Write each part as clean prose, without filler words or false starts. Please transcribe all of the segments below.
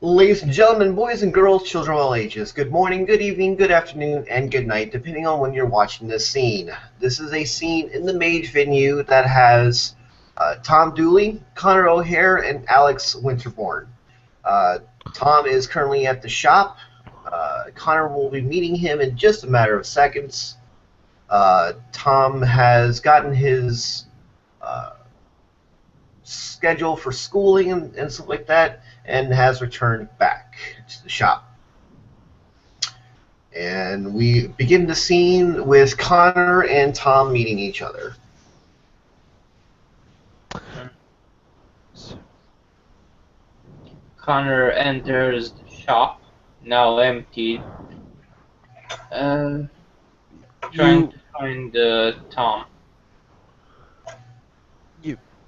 Ladies and gentlemen, boys and girls, children of all ages, good morning, good evening, good afternoon, and good night, depending on when you're watching this scene. This is a scene in the Mage venue that has Tom Dooley, Connor O'Hare, and Alex Winterbourne. Uh, Tom is currently at the shop. Connor will be meeting him in just a matter of seconds. Tom has gotten his schedule for schooling and stuff like that, and has returned back to the shop. And we begin the scene with Connor and Tom meeting each other. Connor enters the shop, now empty, trying to find Tom.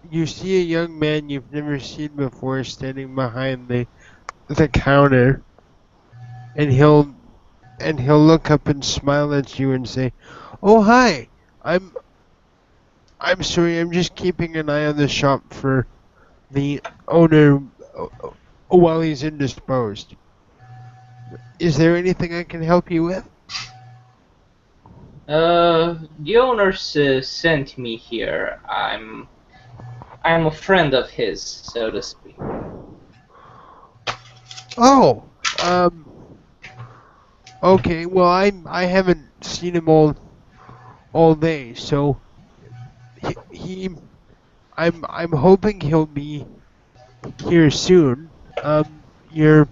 You see a young man you've never seen before standing behind the counter, and he'll look up and smile at you and say, "Oh, hi. I'm sorry. I'm just keeping an eye on the shop for the owner while he's indisposed. Is there anything I can help you with?" The owner sent me here. I'm a friend of his, so to speak. Oh, okay. Well, I haven't seen him all day, so I'm hoping he'll be here soon. You're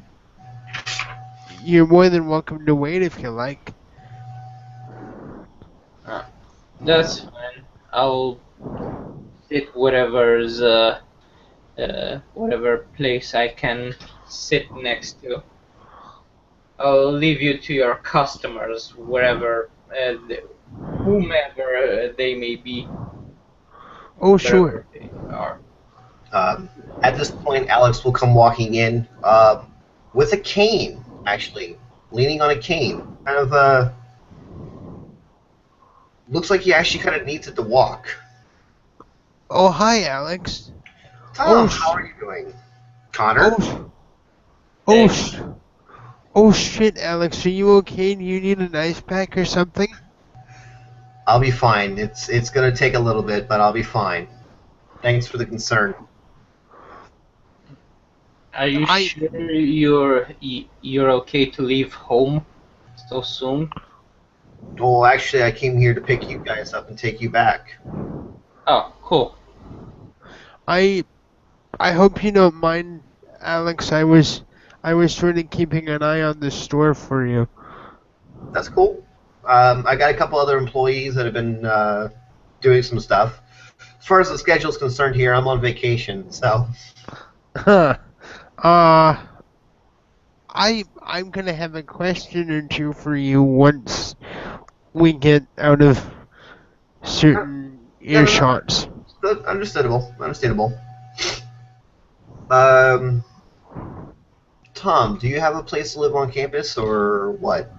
more than welcome to wait if you like. That's fine. I'll sit whatever place I can sit next to. I'll leave you to your customers, whomever they may be. Oh, sure. They are. At this point, Alex will come walking in with a cane, actually, leaning on a cane. Kind of, looks like he actually kind of needs it to walk. Oh, hi, Alex. Tom, how are you doing? Connor? Oh, shit, Alex. Are you okay? Do you need an ice pack or something? I'll be fine. It's going to take a little bit, but I'll be fine. Thanks for the concern. Are you sure you're okay to leave home so soon? Well, actually, I came here to pick you guys up and take you back. Oh, cool. I hope you don't mind, Alex. I was sort of keeping an eye on the store for you. That's cool. I got a couple other employees that have been doing some stuff. As far as the schedule's concerned here, I'm on vacation, so. I'm gonna have a question or two for you once we get out of certain earshots. Understandable. Tom, do you have a place to live on campus, or what?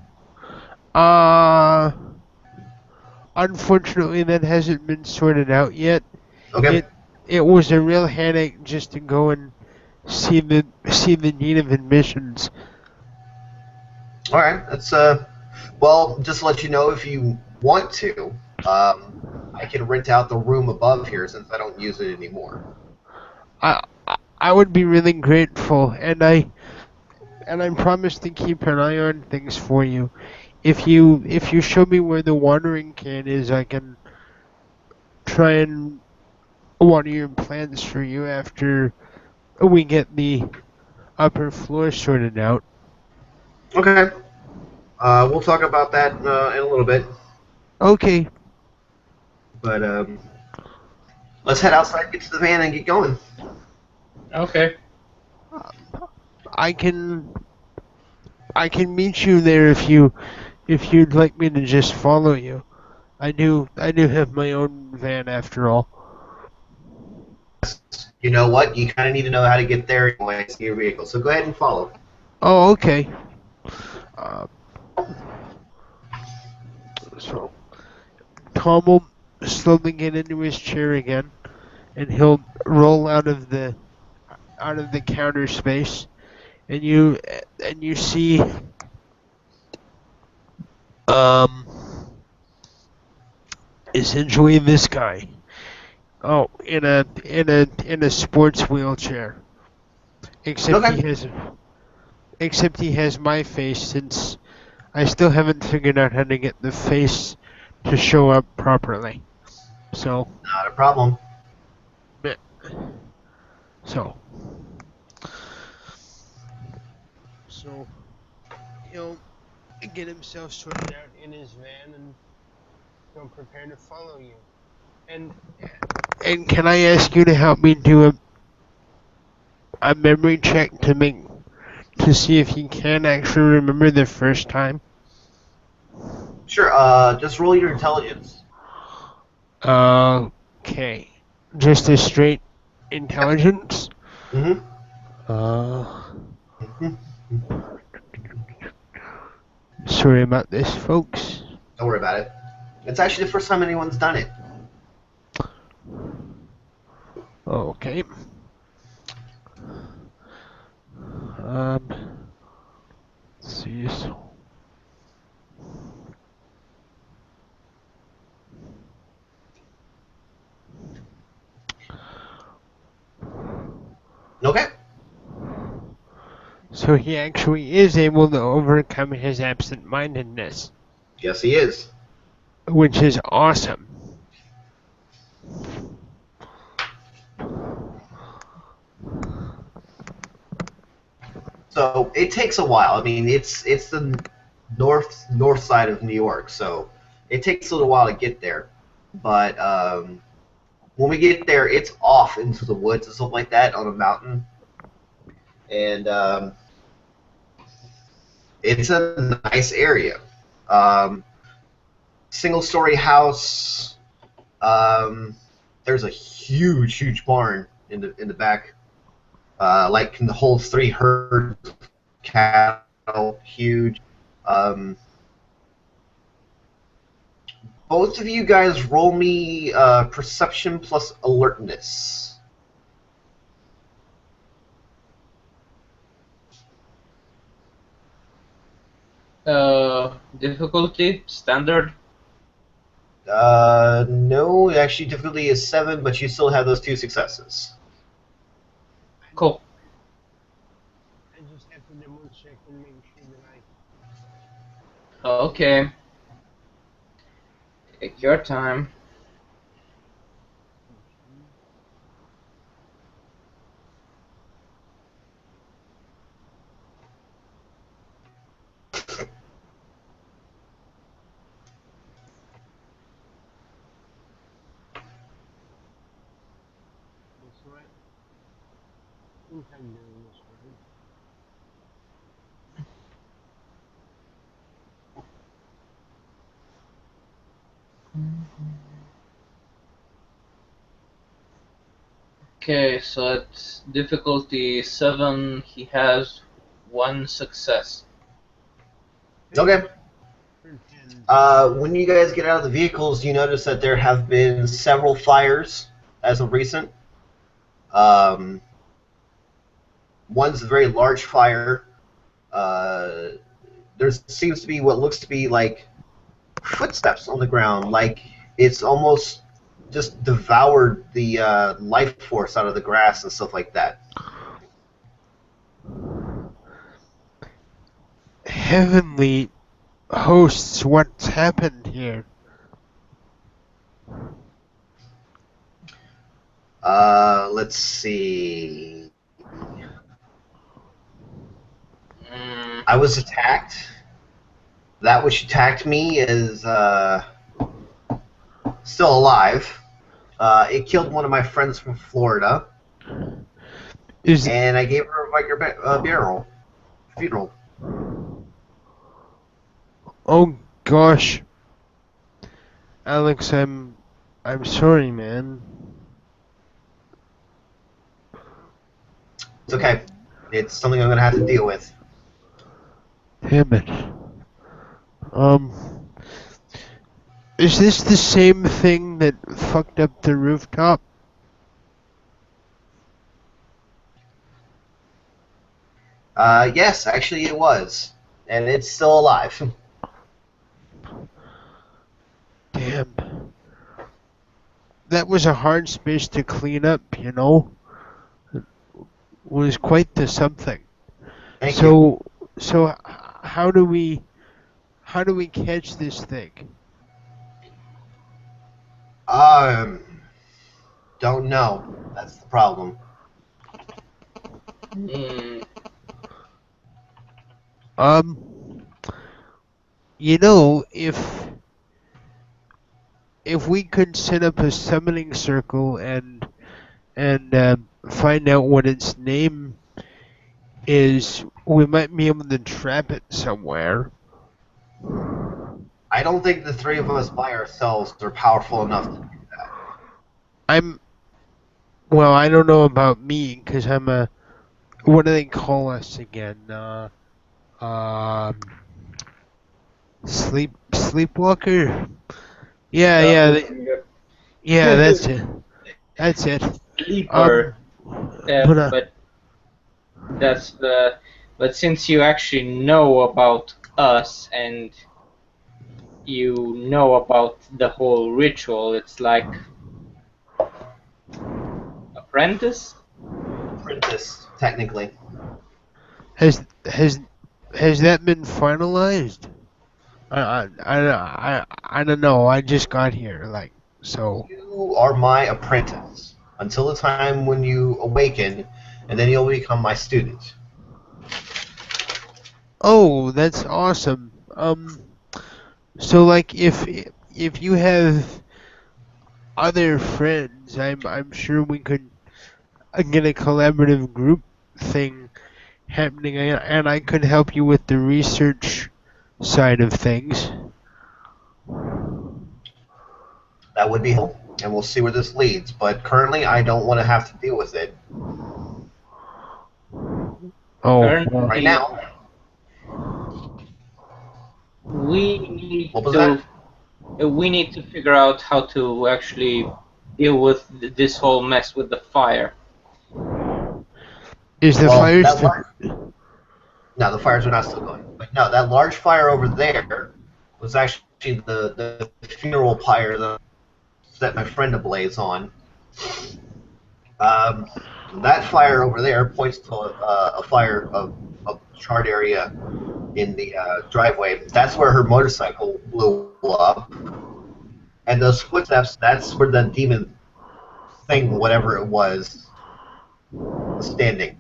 Unfortunately, that hasn't been sorted out yet. Okay. It was a real headache just to go and see the dean of admissions. All right. That's well, just to let you know, if you want to, I can rent out the room above here since I don't use it anymore. I would be really grateful, and I promise to keep an eye on things for you. If you show me where the watering can is, I can try and water your plants for you after we get the upper floor sorted out. Okay. We'll talk about that in a little bit. Okay. But let's head outside, get to the van, and get going. Okay. I can meet you there if you'd like me to just follow you. I do have my own van after all. You know what? You kind of need to know how to get there anyway to your vehicle. So go ahead and follow. Oh, okay. So Tom will slowly get into his chair again, and he'll roll out of the counter space, and you see um essentially this guy. Oh, in a sports wheelchair. Except Okay. he has my face, since I still haven't figured out how to get the face to show up properly. So, Not a problem. meh. so, so he'll get himself sorted out in his van, and he'll prepare to follow you. And can I ask you to help me do a memory check to see if you can actually remember the first time? Sure. Just roll your intelligence. Okay. Just a straight intelligence? Mm-hmm. Uh, Mm-hmm. sorry about this, folks. Don't worry about it. It's actually the first time anyone's done it. Okay. Let's see. Okay. So he actually is able to overcome his absent-mindedness, Yes, he is. which is awesome. So it takes a while. I mean, it's the north side of New York, so it takes a little while to get there. But when we get there, it's off into the woods and stuff like that on a mountain, and it's a nice area. Single-story house. There's a huge barn in the back. Like can hold 3 herds of cattle, huge. Both of you guys roll me perception plus alertness. Difficulty standard. No, actually difficulty is 7, but you still have those 2 successes. Cool. I just have to double check and make sure that Okay. Take your time. That's right. I think I'm doing this right. Okay, so it's difficulty 7. He has 1 success. Okay. When you guys get out of the vehicles, you notice that there have been several fires as of recent. One's a very large fire. There seems to be what looks to be like footsteps on the ground, like it's almost just devoured the life force out of the grass and stuff like that. Heavenly hosts, what's happened here? Let's see. I was attacked. That which attacked me is still alive. It killed one of my friends from Florida, and I gave her a funeral. Oh gosh, Alex, I'm sorry, man. It's okay. It's something I'm gonna have to deal with. Damn it. Is this the same thing that fucked up the rooftop? Yes, actually it was. And it's still alive. Damn. That was a hard space to clean up, you know? It was quite the something. Thank you. So how do we catch this thing? Um, don't know. That's the problem. Hmm. Um, you know, if we could set up a summoning circle and find out what its name is, we might be able to trap it somewhere. I don't think the three of us by ourselves are powerful enough to do that. Well, I don't know about me, because I'm a, what do they call us again? Um, sleepwalker? Yeah, yeah, Oh, yeah, that's it. That's it. sleeper. Um, but, But that's the. But since you actually know about us and you know about the whole ritual, it's like apprentice. Apprentice, technically. has, has, has that been finalized? I don't know. I just got here, like, so. You are my apprentice until the time when you awaken, and then you'll become my student. Oh, that's awesome. So like if you have other friends, I'm sure we could get a collaborative group thing happening, and I could help you with the research side of things. That would be helpful, and we'll see where this leads. But currently, I don't want to have to deal with it Oh, well, right Currently, now. we need What was to that? we need to figure out how to actually deal with this whole mess with the fire. is the Well, fire that still? large. No, the fires are not still going. But no, that large fire over there was actually the funeral pyre that set my friend ablaze on. Um, that fire over there points to a fire of a charred area in the driveway. That's where her motorcycle blew up. And those footsteps, that's where the demon thing, whatever it was standing.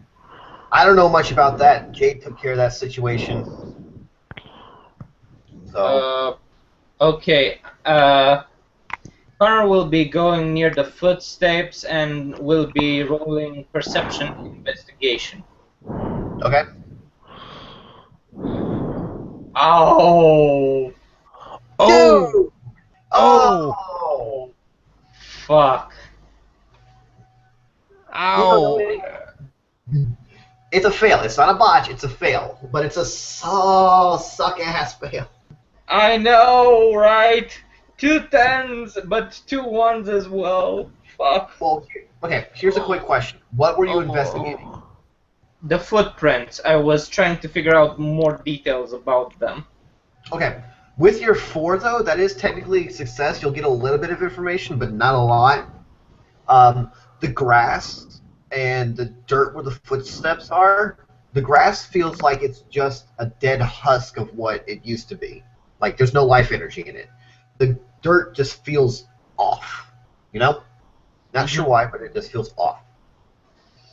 I don't know much about that. Jade took care of that situation. So, Okay. Connor will be going near the footsteps and will be rolling perception investigation. okay. Oh, Oh, No! oh, Oh! fuck. No, ow! it's a fail. It's not a botch, it's a fail. But it's a suck ass fail. I know, right? 2 10s, but 2 1s as well. Fuck. Well, okay, here's a quick question. What were you investigating? Oh. The footprints. I was trying to figure out more details about them. Okay, with your 4, though, that is technically a success. You'll get a little bit of information, but not a lot. The grass and the dirt where the footsteps are, the grass feels like it's just a dead husk of what it used to be. Like, there's no life energy in it. The dirt just feels off, you know? Not sure why, but it just feels off.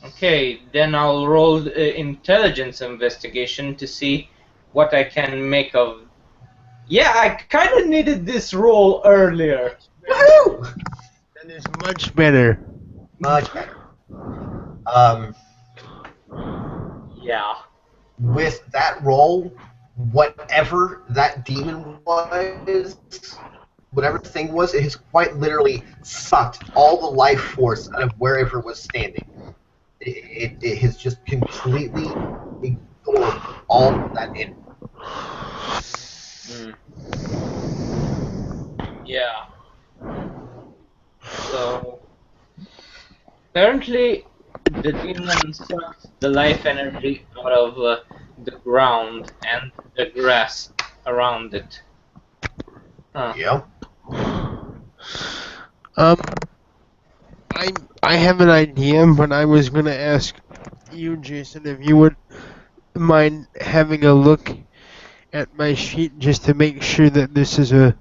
Okay, then I'll roll intelligence investigation to see what I can make of. Yeah, I kind of needed this roll earlier. Woohoo! That is much better. Much better. Yeah. With that roll, whatever that demon was, whatever the thing was, it has quite literally sucked all the life force out of wherever it was standing. It has just completely absorbed all of that in. Yeah. So apparently the demon sucks the life energy out of the ground and the grass around it. Huh. Yep. I have an idea, but I was gonna ask you, Jason, if you would mind having a look at my sheet just to make sure that this is a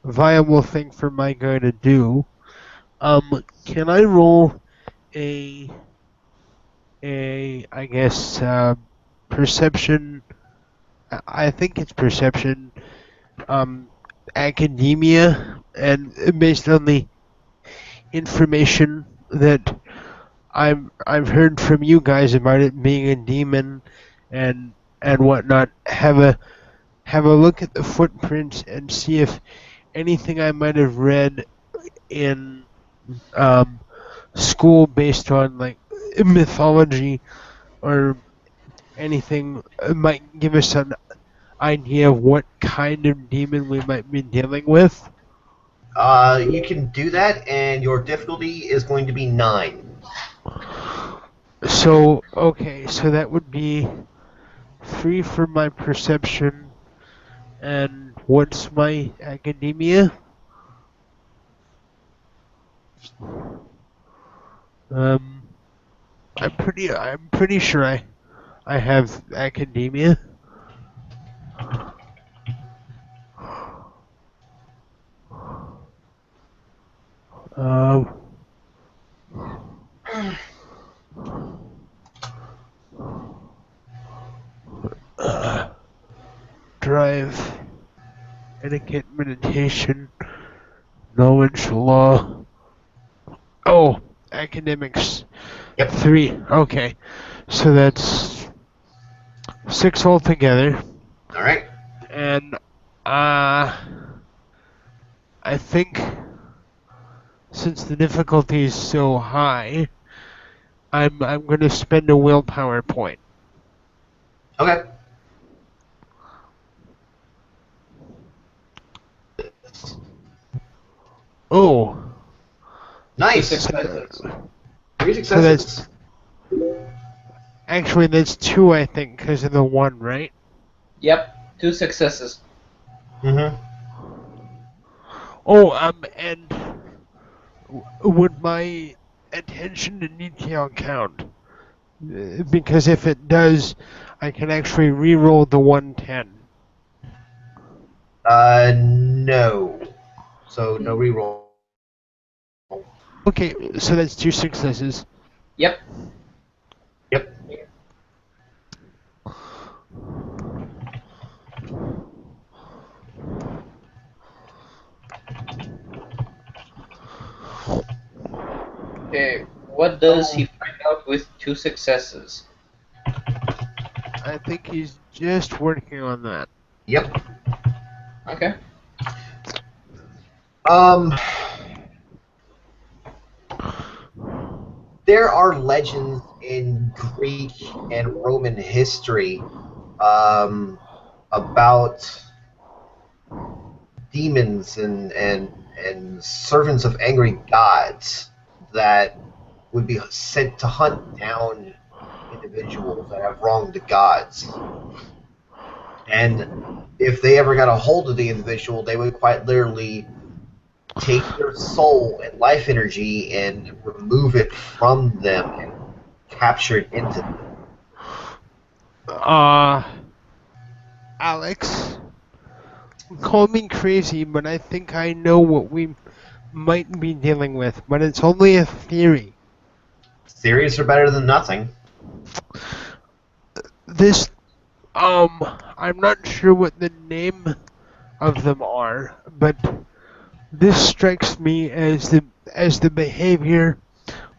viable thing for my guy to do. Can I roll a I guess perception? I think it's perception. Academia, and based on the information that I've heard from you guys about it being a demon and whatnot, have a look at the footprints and see if anything I might have read in school based on like mythology or anything might give us an idea of what kind of demon we might be dealing with. You can do that, and your difficulty is going to be 9. So, okay, so that would be 3 for my perception, and what's my academia? I'm pretty sure I have academia. Drive, etiquette, meditation, knowledge, law. Oh, academics. Yep. 3. Okay, so that's 6 altogether. All right. And I think since the difficulty is so high, I'm going to spend a willpower point. Okay. Oh, Nice. 2 successes. 3 so successes. actually that's 2, I think, because of the 1, right? Yep, 2 successes. Mm-hmm. Oh, and would my attention to detail count? Because if it does, I can actually re-roll the 110. No. So no reroll. Okay, so that's 2 successes. Yep. Yep. Okay, what does he find out with 2 successes? I think he's just working on that. Yep. Okay. There are legends in Greek and Roman history about demons and servants of angry gods that would be sent to hunt down individuals that have wronged the gods. And if they ever got a hold of the individual, they would quite literally take their soul and life energy and remove it from them and capture it into them. Alex, call me crazy, but I think I know what we might be dealing with, but it's only a theory. Theories are better than nothing. This, I'm not sure what the name of them are, but this strikes me as the behavior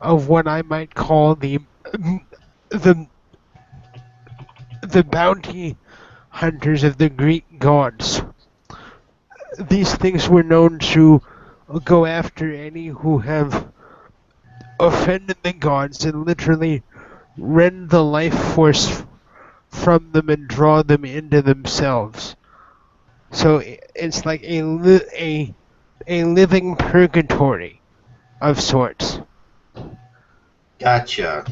of what I might call the bounty hunters of the Greek gods. These things were known to go after any who have offended the gods and literally rend the life force from them and draw them into themselves. So it's like a living purgatory of sorts. Gotcha.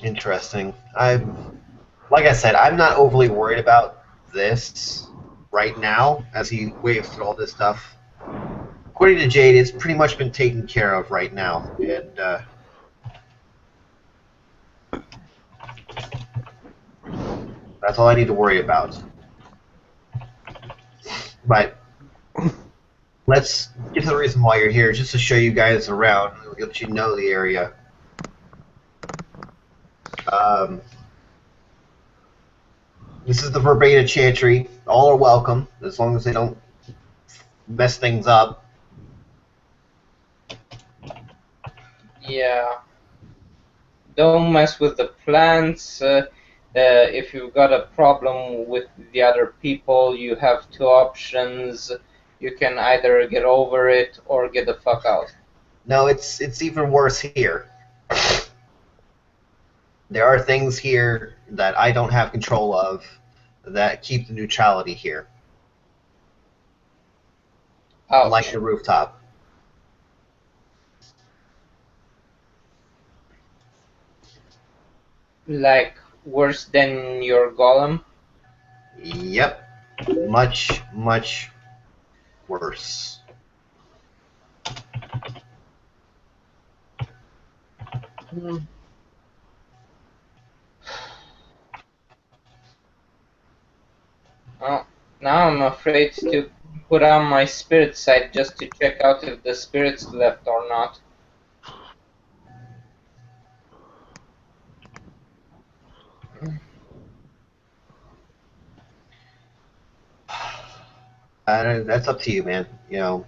Interesting. Like I said, I'm not overly worried about this right now as he waves through all this stuff. According to Jade, it's pretty much been taken care of right now, and that's all I need to worry about. But let's get to the reason why you're here, just to show you guys around, let you know the area. This is the Verbena Chantry. All are welcome, as long as they don't mess things up. Yeah. Don't mess with the plants. If you've got a problem with the other people, you have two options. You can either get over it or get the fuck out. No, it's even worse here. There are things here that I don't have control of that keep the neutrality here. Ouch. Like the rooftop. Like worse than your golem? Yep. Much, much worse. Well, now I'm afraid to put on my spirit sight just to check out if the spirit's left or not. That's up to you, man. You know.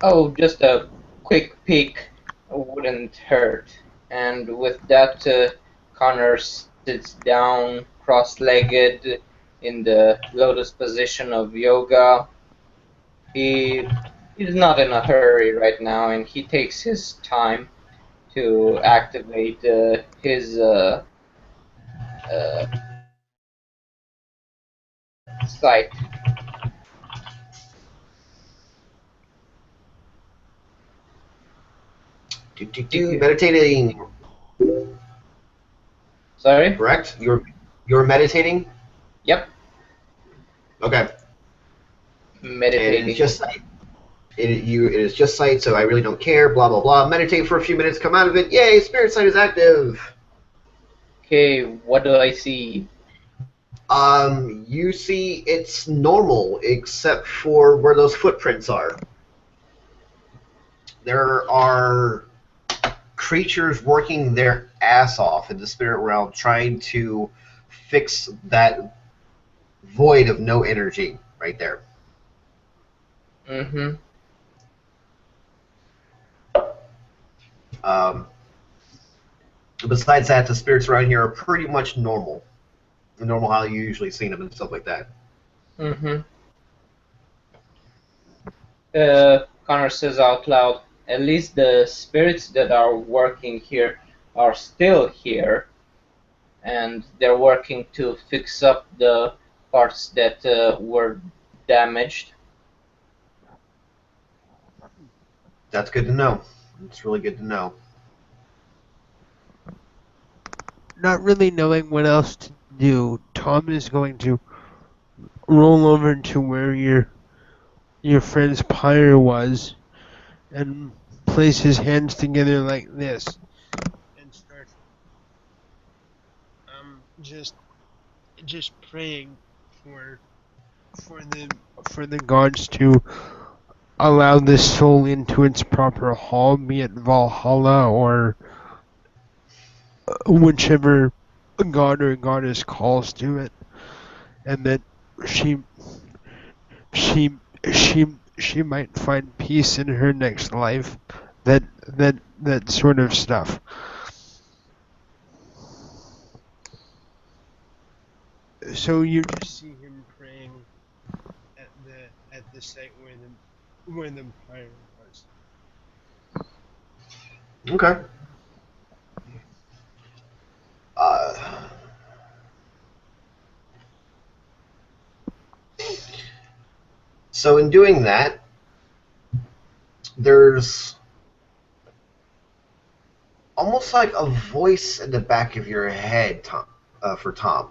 Oh, just a quick peek wouldn't hurt. And with that, Connor sits down, cross-legged, in the lotus position of yoga. He's not in a hurry right now, and he takes his time to activate his sight. Meditating. Sorry? Correct? You're meditating? Yep. Okay. Meditating. And it's just sight. It is just sight, so I really don't care. Blah blah blah. Meditate for a few minutes. Come out of it. Yay! Spirit sight is active. Okay, what do I see? You see it's normal except for where those footprints are. There are creatures working their ass off in the spirit realm trying to fix that void of no energy right there. Mm-hmm. Besides that, the spirits around here are pretty much normal. Normal how you usually see them and stuff like that. Mm-hmm. Connor says out loud, at least the spirits that are working here are still here, and they're working to fix up the parts that were damaged. That's good to know. It's really good to know. Not really knowing what else to do, Tom is going to roll over to where your friend's pyre was and place his hands together like this and start just praying for the gods to allow this soul into its proper hall, be it Valhalla or whichever god or goddess calls to it, and that she she she might find peace in her next life. That sort of stuff. So you just see him praying at the site where the pyre was. Okay. So in doing that, there's almost like a voice in the back of your head, Tom, for Tom.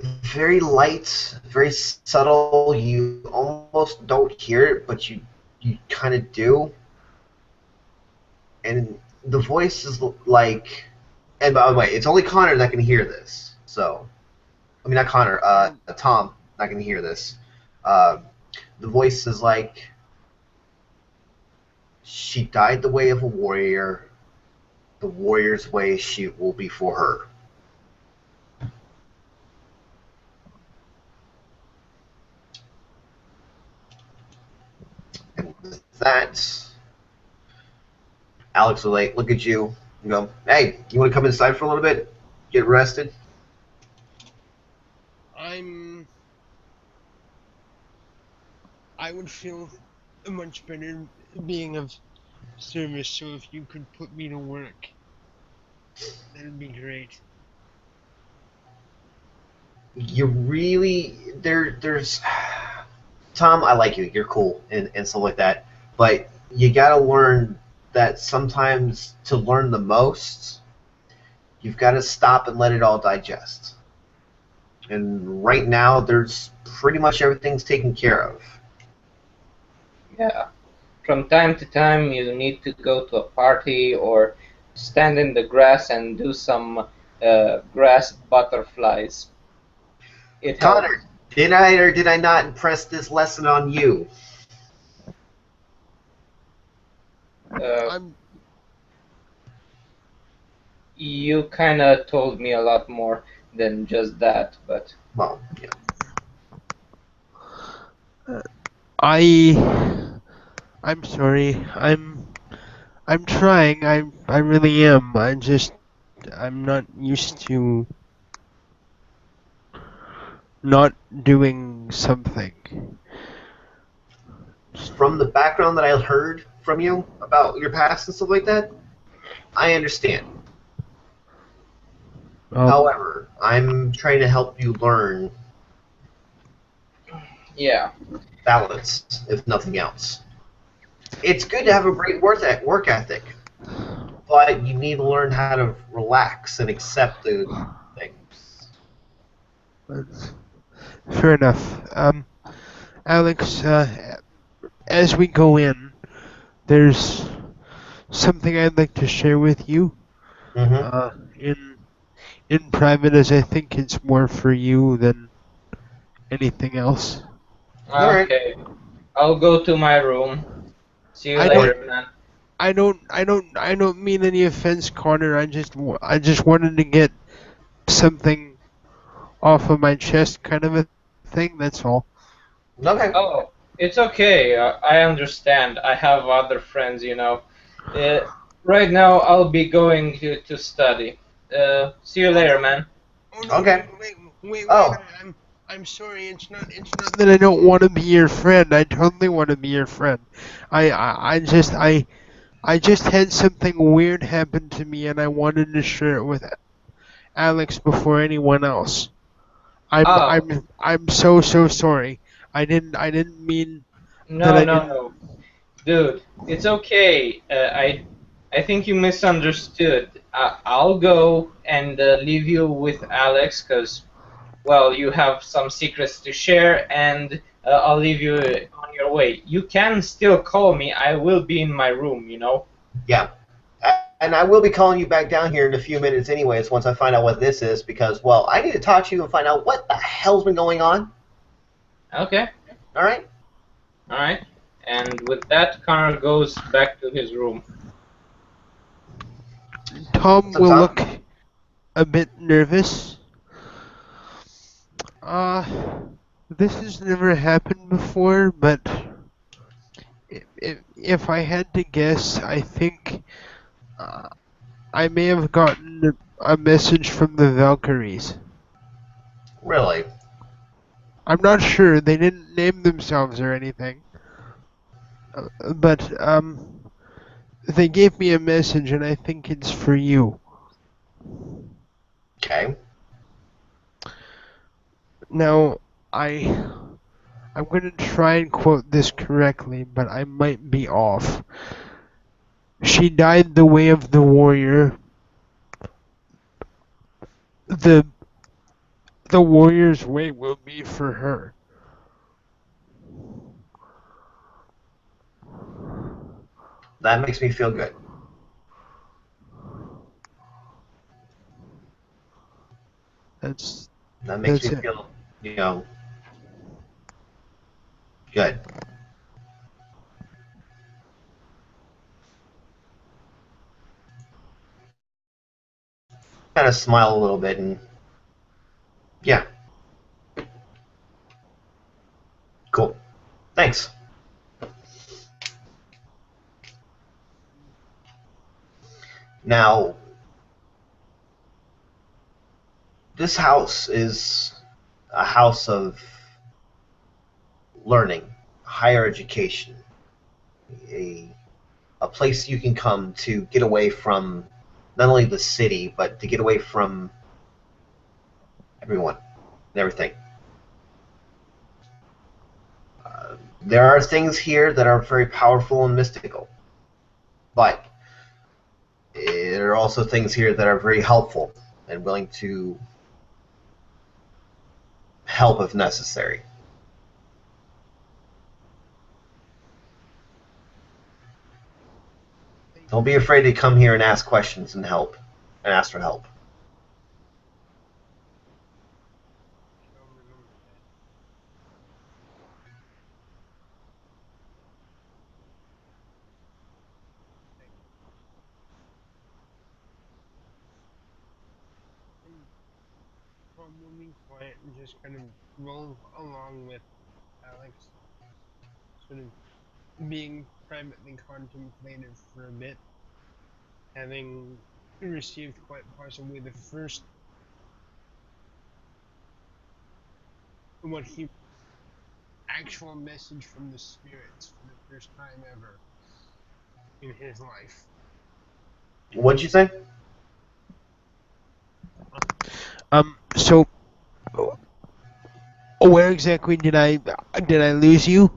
Very light, very subtle. You almost don't hear it, but you kind of do. And the voice is like, and by the way, it's only Connor that can hear this. So, I mean, not Connor, Tom, not going to hear this. The voice is like, she died the way of a warrior. The warrior's way she will be for her. And with that, Alex will like look at you and go, "Hey, you want to come inside for a little bit? Get rested?" I would feel much better being of service, so if you could put me to work, that'd be great. You really there's Tom, I like you. You're cool and stuff like that. But you gotta learn that sometimes to learn the most, you've got to stop and let it all digest. And right now, there's pretty much everything's taken care of. Yeah. From time to time, you need to go to a party or stand in the grass and do some grass butterflies. It helps. Connor, did I or did I not impress this lesson on you? I'm You kind of told me a lot more than just that, but Well, yeah. I'm sorry. I'm trying. I really am. I'm not used to not doing something. From the background that I heard from you about your past and stuff like that, I understand. However, I'm trying to help you learn yeah. balance, if nothing else. It's good to have a great work ethic, but you need to learn how to relax and accept the things. Fair enough. Alex, as we go in, there's something I'd like to share with you. In private, as I think it's more for you than anything else. Alright. Okay. I'll go to my room. See you I later, man. I don't mean any offense, Connor. I just wanted to get something off of my chest, kind of a thing. That's all. Okay. Oh, it's okay. I understand. I have other friends, you know. Right now, I'll be going to study. See you later, man. Oh, no, Okay. Wait. Oh. I'm sorry. It's not that I don't want to be your friend. I totally want to be your friend. I just had something weird happen to me, and I wanted to share it with Alex before anyone else. Oh. I'm so sorry. I didn't mean that I didn't. No. Dude, it's okay. I think you misunderstood. I'll go and leave you with Alex, because, well, you have some secrets to share, and I'll leave you on your way. You can still call me. I will be in my room, you know? Yeah. And I will be calling you back down here in a few minutes anyways once I find out what this is because, well, I need to talk to you and find out what the hell's been going on. Okay. Alright? Alright. And with that, Connor goes back to his room. Tom What's up, will Tom? look a bit nervous. This has never happened before, but if I had to guess, I think I may have gotten a message from the Valkyries. Really? I'm not sure. They didn't name themselves or anything. But they gave me a message, and I think it's for you. Okay. Now, I I'm going to try and quote this correctly, but I might be off. She died the way of the warrior. The warrior's way will be for her. That makes me feel good. That makes me feel, good. Kind of smile a little bit and, yeah. Cool. Thanks. Now, this house is a house of learning, higher education, a place you can come to get away from not only the city, but to get away from everyone and everything. There are things here that are very powerful and mystical, but there are also things here that are very helpful and willing to help if necessary. Don't be afraid to come here and ask questions and help, and ask for help. Moving quiet and just kind of roll along with Alex, sort of being privately contemplative for a bit, having received quite possibly the first actual message from the spirits for the first time ever in his life. What'd you say? So where exactly did I lose you?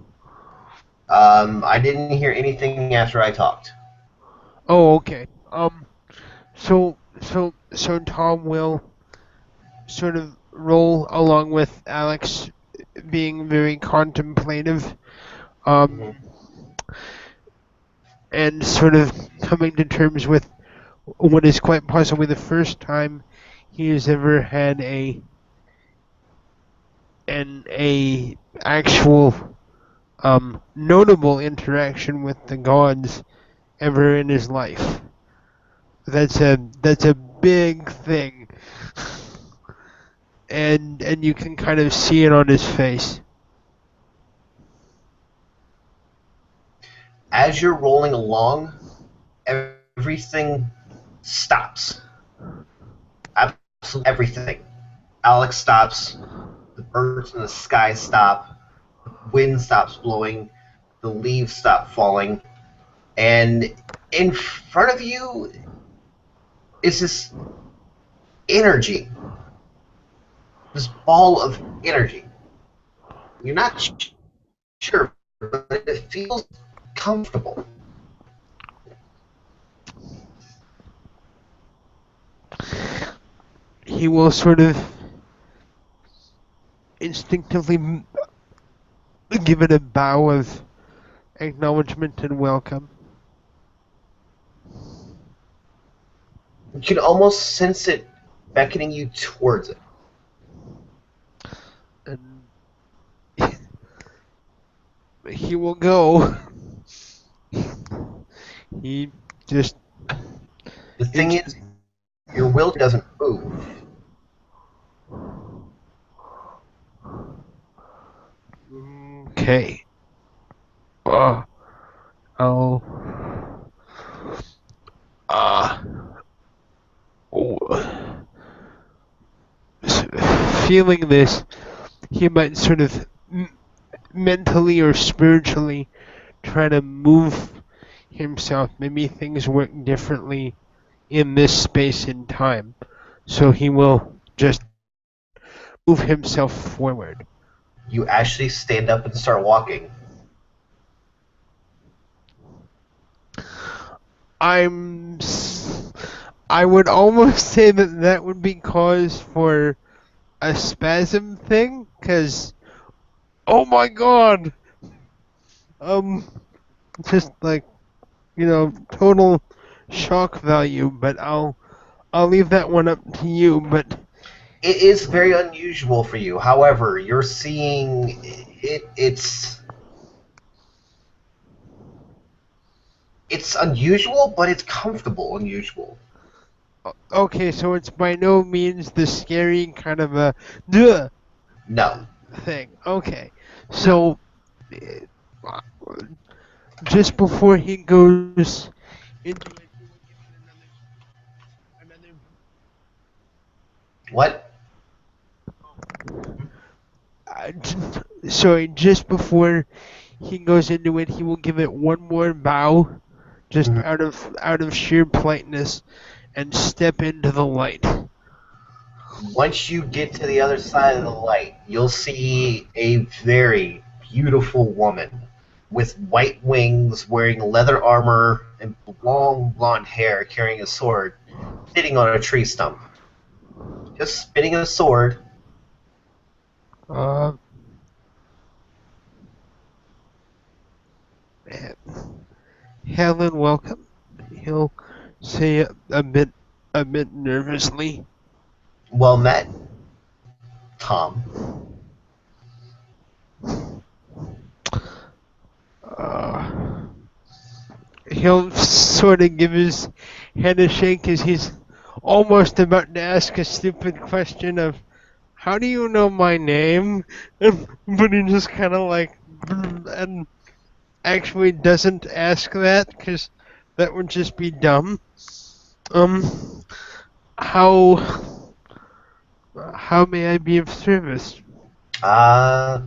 I didn't hear anything after I talked. Oh, okay. So Tom will sort of roll along with Alex, being very contemplative, and sort of coming to terms with what is quite possibly the first time he has ever had an actual notable interaction with the gods ever in his life. That's a big thing, and you can kind of see it on his face. As you're rolling along, everything stops. Absolutely everything. Alex stops. The birds in the sky stop. The wind stops blowing. The leaves stop falling. And in front of you is this energy. This ball of energy. You're not sure, but it feels comfortable. He will sort of instinctively give it a bow of acknowledgement and welcome. You can almost sense it beckoning you towards it. And he will go. He just... The thing is, your will doesn't move. Okay. Feeling this, he might sort of mentally or spiritually try to move himself. Maybe things work differently in this space and time, so he will just move himself forward. You actually stand up and start walking. I'm. I would almost say that that would be cause for a spasm thing, cause oh my god, um, just like total shock value. But I'll leave that one up to you. But It is very unusual for you. However, you're seeing it. It's unusual, but it's comfortable. Unusual. okay, so it's by no means the scary kind of a duh No. thing. Okay, so uh, just before he goes into it, he will give it another. What? Sorry, just before he goes into it, he will give it one more bow, just Mhm. out of sheer politeness, and step into the light. Once you get to the other side of the light, you'll see a very beautiful woman with white wings, wearing leather armor and long blonde hair, carrying a sword, sitting on a tree stump, just spinning a sword. Uh, Helen, welcome. He'll say a bit nervously. Well met, Tom. Uh, he'll sort of give his head a shake as he's almost about to ask a stupid question of, "How do you know my name?" But he just kind of like, and actually doesn't ask that because that would just be dumb. Um, how how may I be of service?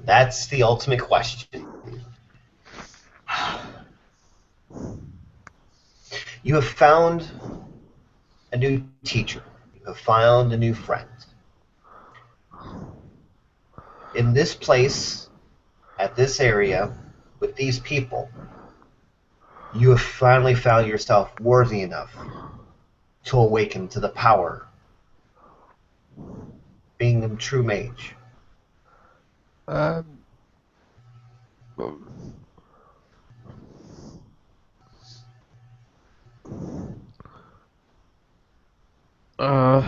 That's the ultimate question. You have found a new teacher. You have found a new friend. In this place, at this area, with these people, you have finally found yourself worthy enough to awaken to the power, being a true mage. Um, uh,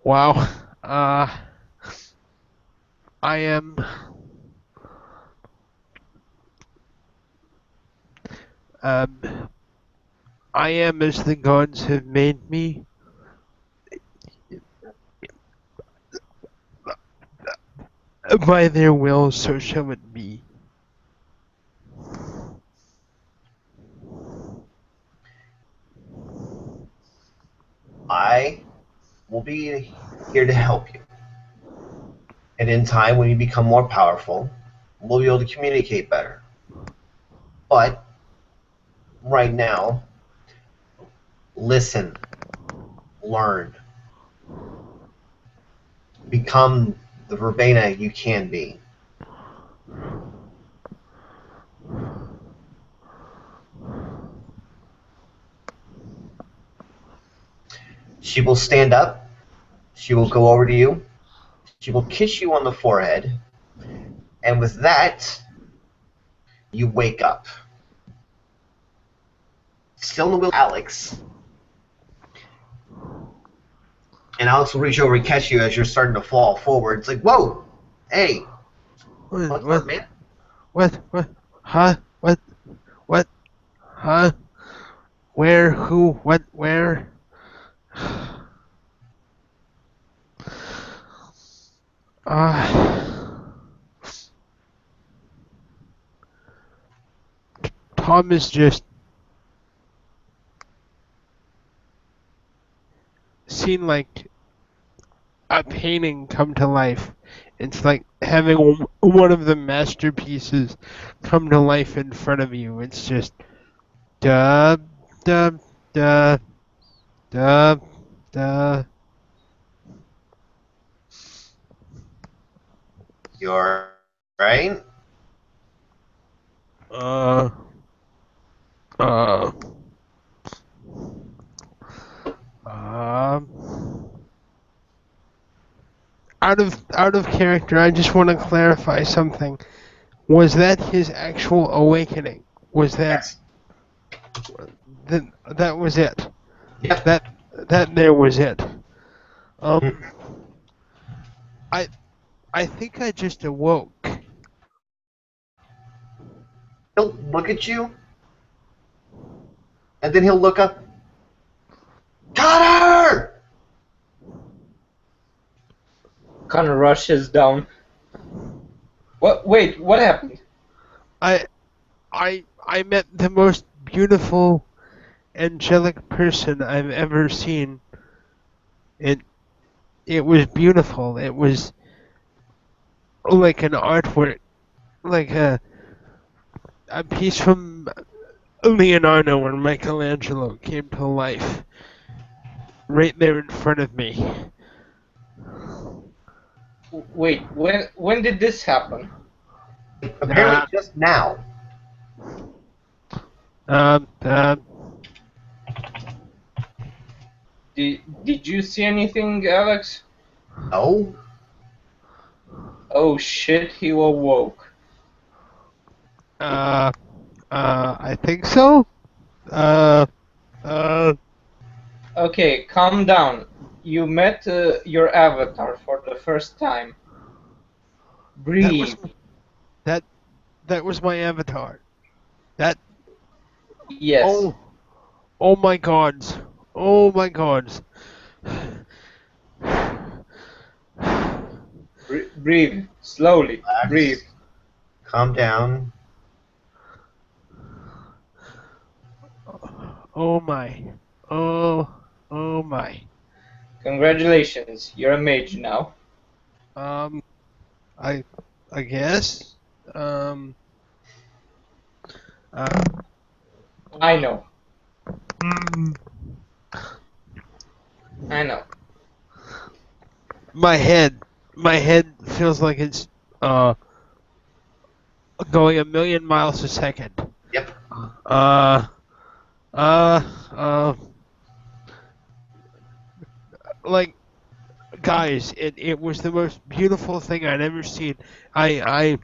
wow. Uh, I am. Um, I am as the gods have made me. By their will, so shall it be. I will be here to help you. And in time, when you become more powerful, we'll be able to communicate better. But right now, listen, learn, become the Verbena you can be. She will stand up. She will go over to you. She will kiss you on the forehead. And with that, you wake up. Still in the wheel, Alex. And Alex will reach over and catch you as you're starting to fall forward. It's like, whoa, hey, What? what's up, What? man? What? What? Huh? What? What? Huh? Where? Who? What? Where? Uh, Tom is just seen like a painting come to life. It's like having one of the masterpieces come to life in front of you. It's just duh, duh, duh, duh, duh. You're right. Uh, uh, um, out of character, I just want to clarify something. Was that his actual awakening? Was that Yes. that was it? Yep. That there was it. Mm. I I think I just awoke. He'll look at you, and then he'll look up. Connor! Connor rushes down. What? Wait, what happened? I met the most beautiful, angelic person I've ever seen. It it was beautiful. It was like an artwork, like a piece from Leonardo or Michelangelo came to life right there in front of me. Wait, when did this happen? Apparently just now. Um, um, Did you see anything, Alex? No? Oh shit, he awoke. I think so. Uh, uh, Okay, calm down. You met your avatar for the first time. that was Breathe. that that was my avatar. That Yes. oh my gods. Oh my gods. Breathe. Slowly. Relax. Breathe. Calm down. Oh my. Oh my. Congratulations, you're a mage now. Um, I I guess. Um. Uh, I know. mm, I know. my head feels like it's going a million miles a second. Yep. Uh, uh, uh, like guys, it was the most beautiful thing I'd ever seen. I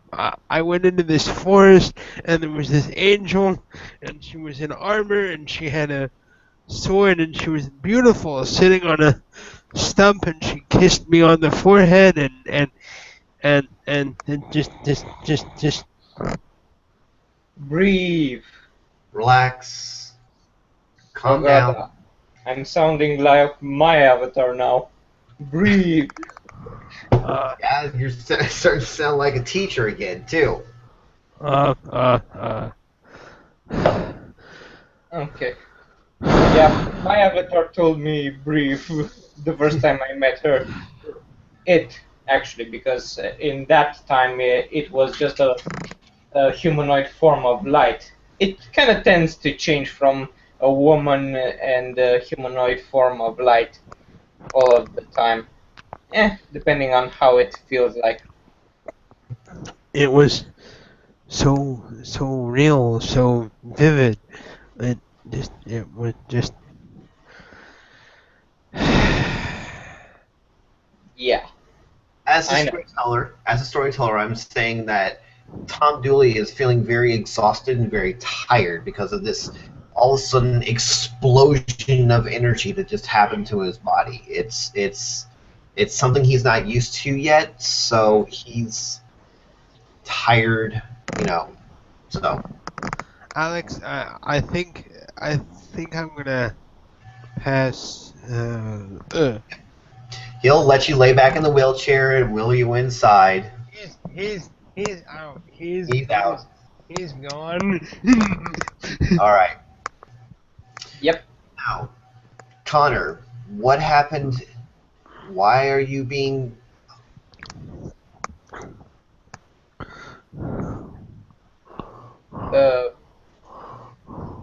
went into this forest and there was this angel, and she was in armor and she had a sword and she was beautiful, sitting on a stump, and she kissed me on the forehead and just Breathe. Relax. Oh Calm god, down. I'm sounding like my avatar now. Breathe. Yeah, you're starting to sound like a teacher again, too. uh. Okay. Yeah, my avatar told me breathe the first time I met her. It, actually, because in that time it was just a humanoid form of light. It kind of tends to change from a woman and a humanoid form of light all of the time. Depending on how it feels like. It was so real, so vivid. It was just Yeah, As a I know. storyteller, I'm saying that Tom Dooley is feeling very exhausted and very tired because of this all of a sudden explosion of energy that just happened to his body. It's something he's not used to yet, so he's tired, you know. So Alex. I think I'm gonna pass. he'll let you lay back in the wheelchair and wheel you inside. He's out. He's out. He's gone. All right. Yep. Now, Connor, what happened? Why are you being?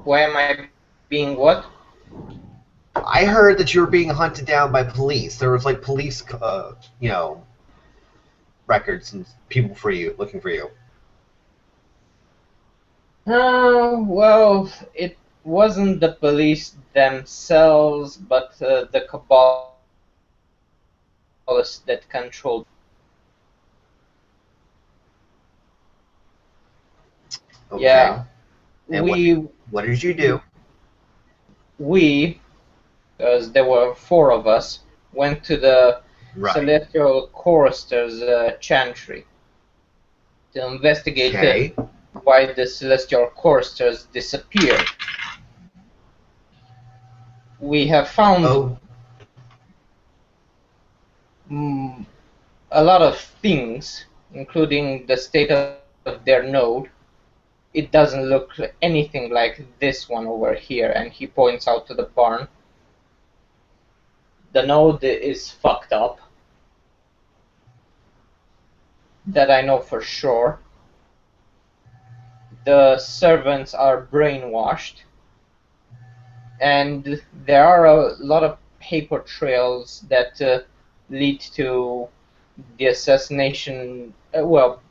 Why am I being what? I heard that you were being hunted down by police. There was like police, records and people for you, looking for you? Well, it wasn't the police themselves, but the Cabalists that controlled. Okay. Yeah, And we what did you do? because there were four of us, went to the Right. Celestial Choristers chantry to investigate Okay. why the Celestial Choristers disappeared. We have found Oh, a lot of things, including the state of their node. It doesn't look anything like this one over here, and he points out to the barn. The node is fucked up. That I know for sure. The servants are brainwashed. And there are a lot of paper trails that lead to the assassination. Well,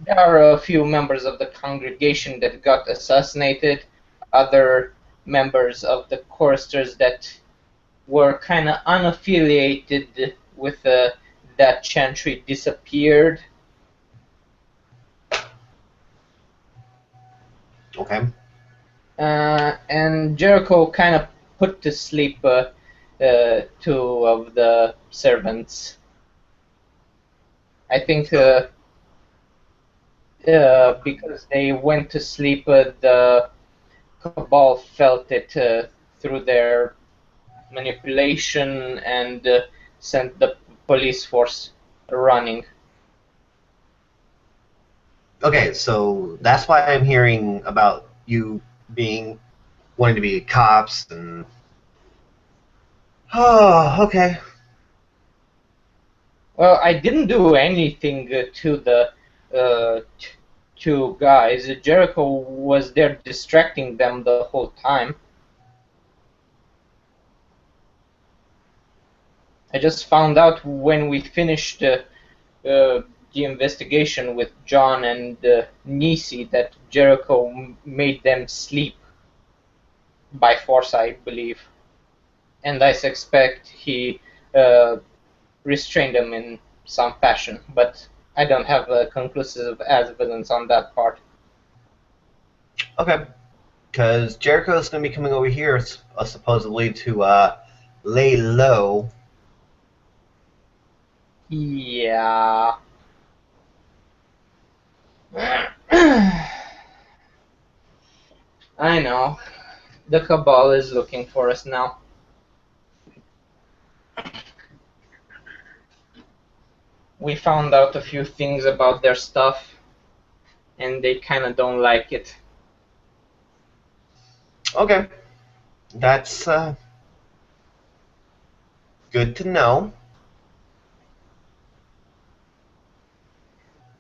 there are a few members of the congregation that got assassinated, other members of the choristers that were kind of unaffiliated with that chantry disappeared. okay. And Jericho kind of put to sleep two of the servants. I think because they went to sleep, the Cabal felt it through their manipulation and sent the police force running. Okay, so that's why I'm hearing about you wanting to be cops and. Oh, okay. Well, I didn't do anything to the two guys. Jericho was there distracting them the whole time. I just found out when we finished the investigation with John and Nisi that Jericho made them sleep by force, I believe. And I suspect he restrained them in some fashion, but I don't have conclusive evidence on that part. Okay. Because Jericho's going to be coming over here supposedly to lay low. Yeah. I know. The Cabal is looking for us now. We found out a few things about their stuff, and they kind of don't like it. Okay. That's good to know.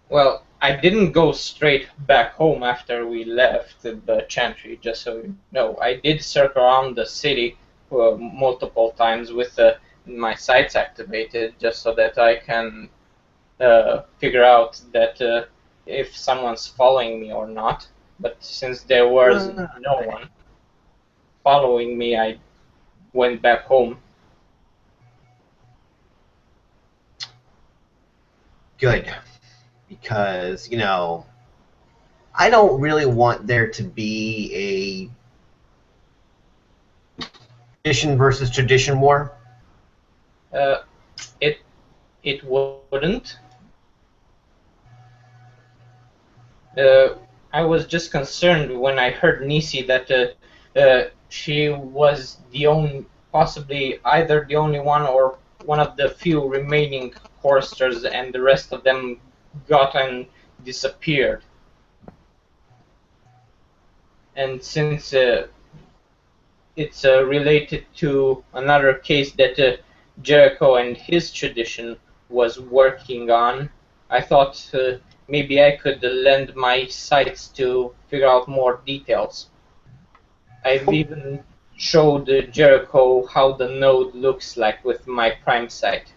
Well, I didn't go straight back home after we left the chantry, just so you know. I did circle around the city multiple times with my sights activated, just so that I can figure out that if someone's following me or not. But since there was no one following me, I went back home. Good. Because, I don't really want there to be a tradition versus tradition war. It wouldn't. I was just concerned when I heard Nisi that she was possibly either the only one or one of the few remaining choristers, and the rest of them got and disappeared. And since it's related to another case that Jericho and his tradition was working on, I thought maybe I could lend my sights to figure out more details. I've even showed Jericho how the node looks like with my prime sight.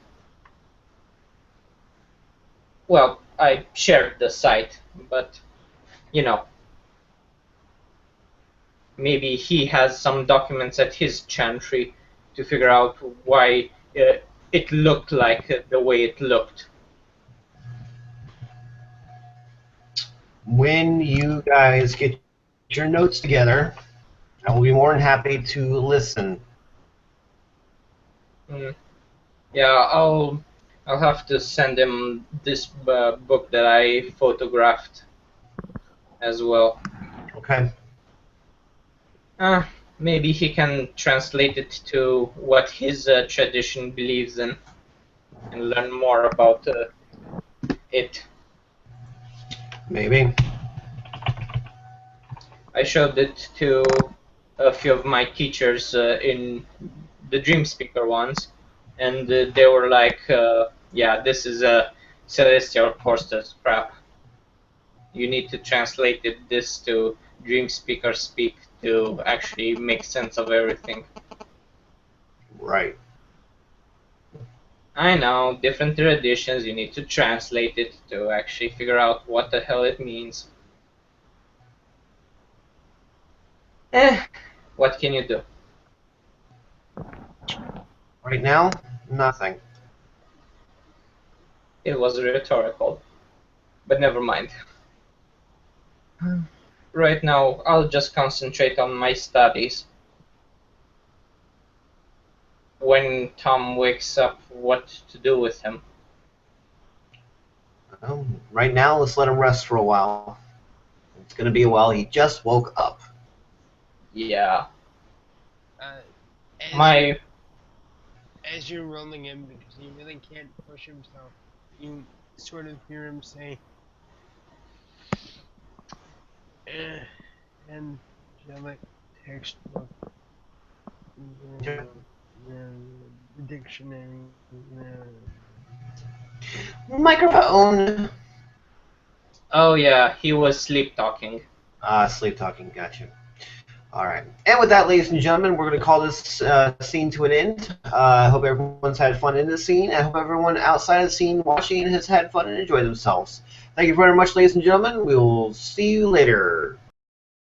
Well, I shared the site, but you know, maybe he has some documents at his chantry to figure out why it looked like the way it looked. When you guys get your notes together, I will be more than happy to listen. Mm. Yeah, I'll have to send him this book that I photographed as well. Okay. Uh, Maybe he can translate it to what his tradition believes in and learn more about it. Maybe. I showed it to a few of my teachers in the Dream Speaker ones, and they were like, yeah, this is a celestial courses crap. You need to translate this to Dream Speaker speak to actually make sense of everything. Right. I know, different traditions, you need to translate it to actually figure out what the hell it means. What can you do? Right now, nothing. It was rhetorical, but never mind. Right now, I'll just concentrate on my studies. When Tom wakes up, what to do with him? Right now, let's let him rest for a while. It's going to be a while. He just woke up. Yeah. As, My as you're rolling him, because he really can't push himself, you sort of hear him say, angelic textbook, the dictionary, Microphone. Oh yeah, he was sleep talking. Sleep talking. Gotcha. All right. And with that, ladies and gentlemen, we're going to call this scene to an end. I hope everyone's had fun in the scene. I hope everyone outside of the scene watching has had fun and enjoyed themselves. Thank you very much, ladies and gentlemen. We will see you later.